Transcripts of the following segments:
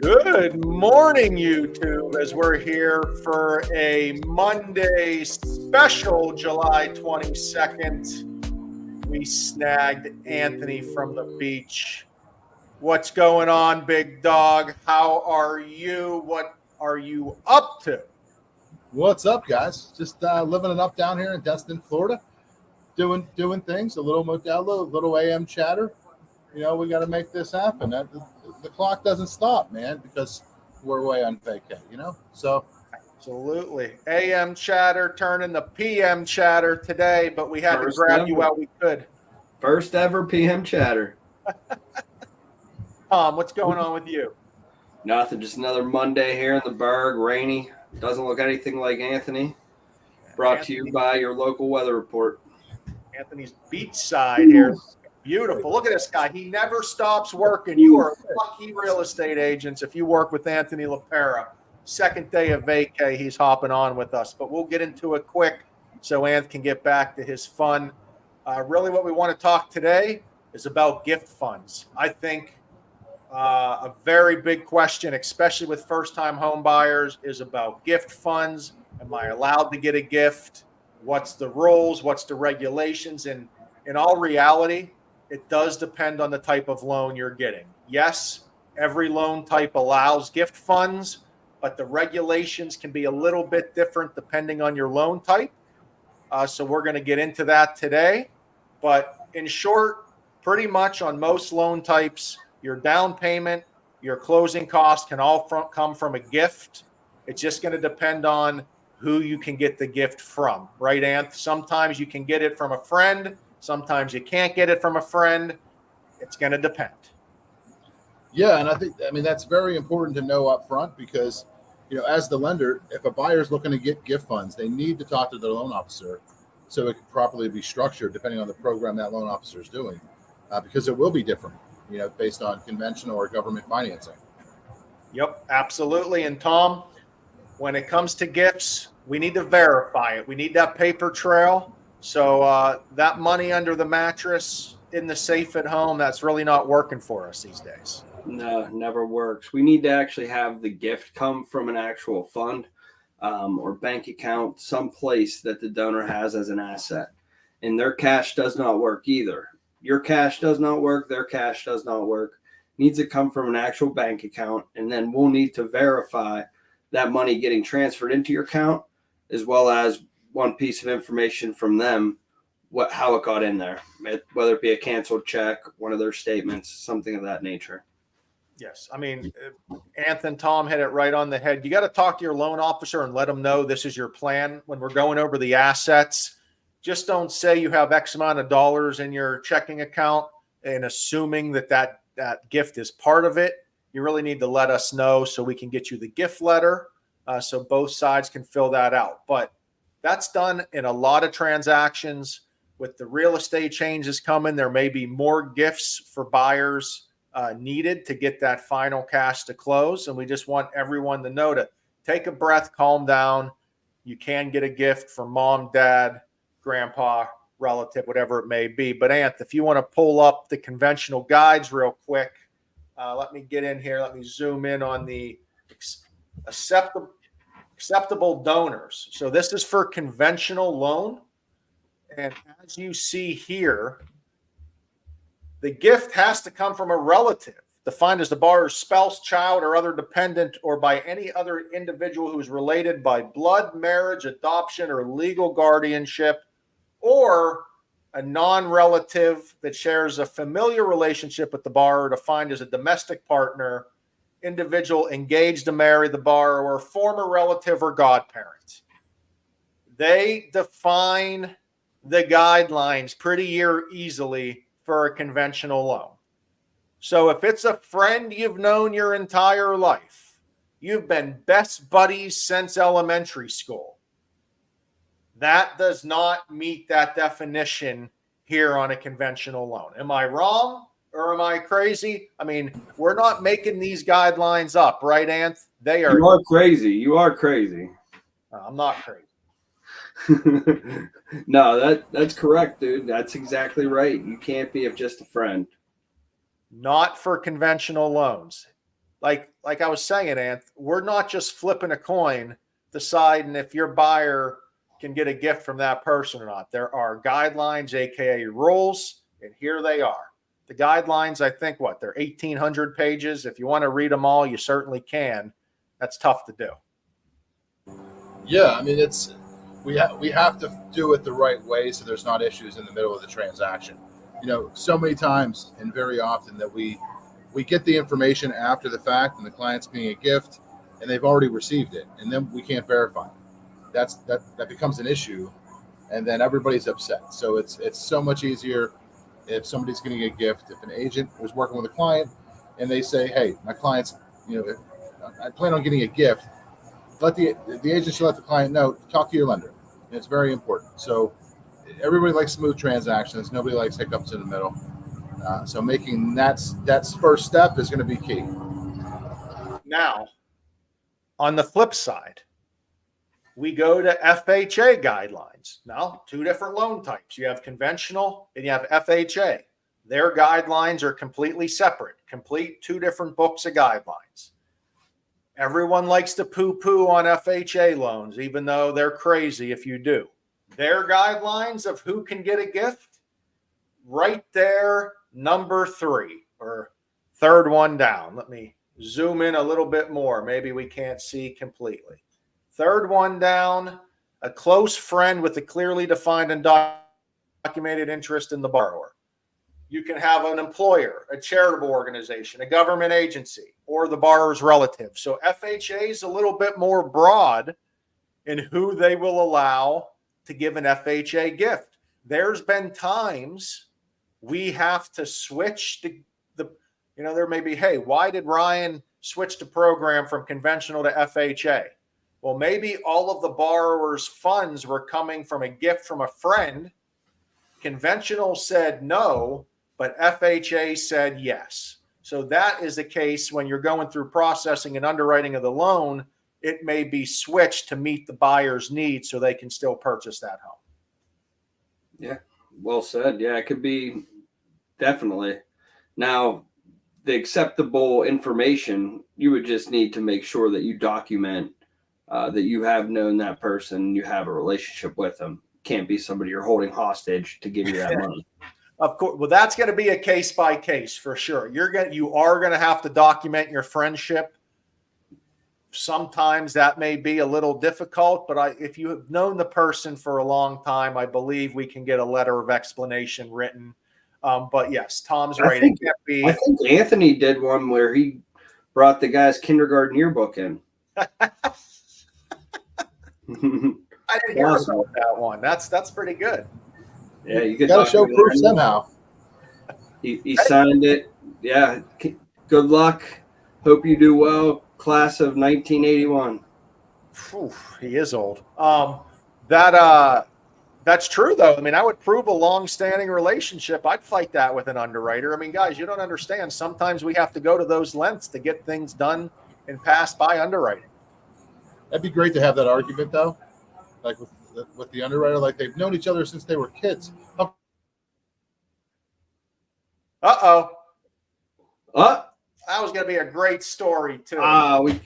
Good morning, YouTube, as we're here for a Monday special, July 22nd. We snagged Anthony from the beach. What's going on, big dog? How are you? What are you up to? What's up, guys? Just living it up down here in Destin, Florida. Doing things. A little Modelo, a little AM chatter. We got to make this happen. The clock doesn't stop, man, because we're away on vacay. So Absolutely. AM chatter turning the PM chatter today, but we had to grab you while we could. First ever PM chatter. Tom, what's going on with you? Nothing. Just another Monday here in the Berg. Rainy. Doesn't look anything like Anthony. Brought to you by your local weather report. Anthony's beachside here. Beautiful. Look at this guy. He never stops working. You are lucky real estate agents if you work with Anthony LaPera. Second day of vacay, he's hopping on with us. But we'll get into it quick so Anth can get back to his fun. Really what we want to talk today is about gift funds. I think a very big question, especially with first-time home buyers, is about gift funds. Am I allowed to get a gift? What's the rules? What's the regulations? And in all reality, it does depend on the type of loan you're getting. Yes, every loan type allows gift funds, but the regulations can be a little bit different depending on your loan type. So we're going to get into that today. But in short, pretty much on most loan types, your down payment, your closing costs can all come from a gift. It's just going to depend on who you can get the gift from, right, Anth? Sometimes you can get it from a friend. Sometimes you can't get it from a friend. It's going to depend. Yeah, and I mean, that's very important to know up front because, as the lender, if a buyer is looking to get gift funds, they need to talk to their loan officer so it can properly be structured depending on the program that loan officer is doing, because it will be different, based on conventional or government financing. Yep, absolutely. And Tom, when it comes to gifts, we need to verify it. We need that paper trail. So that money under the mattress in the safe at home, that's really not working for us these days. No, never works. We need to actually have the gift come from an actual fund or bank account, someplace that the donor has as an asset. And their cash does not work either. Your cash does not work. Their cash does not work. It needs to come from an actual bank account. And then we'll need to verify that money getting transferred into your account, as well as one piece of information from them, how it got in there, whether it be a canceled check, one of their statements, something of that nature. Yes. I mean, Anth and Tom hit it right on the head. You got to talk to your loan officer and let them know this is your plan. When we're going over the assets, just don't say you have X amount of dollars in your checking account and assuming that gift is part of it. You really need to let us know so we can get you the gift letter so both sides can fill that out. But that's done in a lot of transactions. With the real estate changes coming, there may be more gifts for buyers needed to get that final cash to close. And we just want everyone to know to take a breath, calm down. You can get a gift from mom, dad, grandpa, relative, whatever it may be. But Anth, if you want to pull up the conventional guides real quick, let me get in here. Let me zoom in on the acceptable donors. So this is for conventional loan. And as you see here, the gift has to come from a relative, defined as the borrower's spouse, child, or other dependent, or by any other individual who is related by blood, marriage, adoption, or legal guardianship, or a non-relative that shares a familiar relationship with the borrower, defined as a domestic partner, individual engaged to marry the borrower, former relative, or godparent. They define the guidelines pretty easily for a conventional loan. So if it's a friend you've known your entire life, you've been best buddies since elementary school, that does not meet that definition here on a conventional loan. Am I wrong or am I crazy? I mean, we're not making these guidelines up, right, Anth? They are. You are crazy. You are crazy. I'm not crazy. No, that's correct, dude. That's exactly right. You can't be just a friend. Not for conventional loans. like I was saying, Anth, we're not just flipping a coin, deciding if your buyer can get a gift from that person or not. There are guidelines, aka rules, and here they are. The guidelines, I think, they're 1,800 pages. If you want to read them all, you certainly can. That's tough to do. Yeah, I mean, we have to do it the right way so there's not issues in the middle of the transaction. So many times and very often that we get the information after the fact and the client's getting a gift and they've already received it, and then we can't verify it. That becomes an issue, and then everybody's upset. So it's so much easier if somebody's getting a gift. If an agent was working with a client and they say, "Hey, my client's, I plan on getting a gift," let the agent should let the client know. Talk to your lender. And it's very important. So everybody likes smooth transactions. Nobody likes hiccups in the middle. So making that first step is going to be key. Now, on the flip side, we go to FHA guidelines. Now, two different loan types. You have conventional and you have FHA. Their guidelines are completely separate, complete two different books of guidelines. Everyone likes to poo-poo on FHA loans, even though they're crazy if you do. Their guidelines of who can get a gift, right there, number 3, or third one down. Let me zoom in a little bit more. Maybe we can't see completely. Third one down, a close friend with a clearly defined and documented interest in the borrower. You can have an employer, a charitable organization, a government agency, or the borrower's relative. So FHA is a little bit more broad in who they will allow to give an FHA gift. There's been times we have to switch there may be, hey, why did Ryan switch the program from conventional to FHA? Well, maybe all of the borrower's funds were coming from a gift from a friend. Conventional said no, but FHA said yes. So that is the case when you're going through processing and underwriting of the loan. It may be switched to meet the buyer's needs so they can still purchase that home. Yeah, well said. Yeah, it could be definitely. Now, the acceptable information, you would just need to make sure that you document that you have known that person, you have a relationship with them. Can't be somebody you're holding hostage to give you that money. Of course. Well, that's going to be a case by case for sure. You are going to have to document your friendship. Sometimes that may be a little difficult, but if you have known the person for a long time, I believe we can get a letter of explanation written. But yes, Tom's right. I think Anthony did one where he brought the guy's kindergarten yearbook in. I didn't hear about that one. That's pretty good. Yeah, you got to show proof somehow. He signed it. Yeah. Good luck. Hope you do well. Class of 1981. Whew, he is old. That's true though. I mean, I would prove a long-standing relationship. I'd fight that with an underwriter. I mean, guys, you don't understand. Sometimes we have to go to those lengths to get things done and passed by underwriting. That'd be great to have that argument though, like with the underwriter, like they've known each other since they were kids. That was going to be a great story too. I'm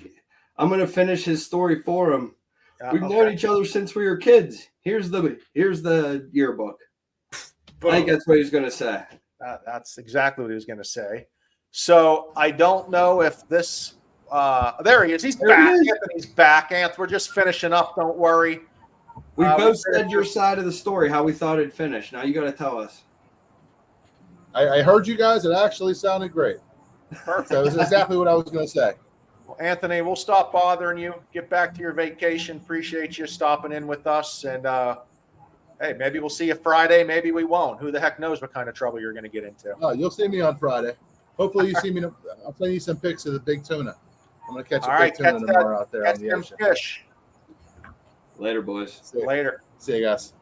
going to finish his story for him. We've known each other since we were kids. Here's the yearbook. Boom. I think that's what he's going to say. That's exactly what he was going to say. So I don't know if this. There he is. He's back. Anthony's back. Anth, we're just finishing up. Don't worry. We both said your side of the story, how we thought it'd finish. Now you got to tell us. I heard you guys. It actually sounded great. Perfect. That was exactly what I was going to say. Well, Anthony, we'll stop bothering you. Get back to your vacation. Appreciate you stopping in with us. And, hey, maybe we'll see you Friday. Maybe we won't. Who the heck knows what kind of trouble you're going to get into. Oh, you'll see me on Friday. Hopefully you see me. I'll send you some pics of the big tuna. I'm going to catch a big tuna tomorrow out there on the ocean. Fish. Later, boys. Later. See you guys.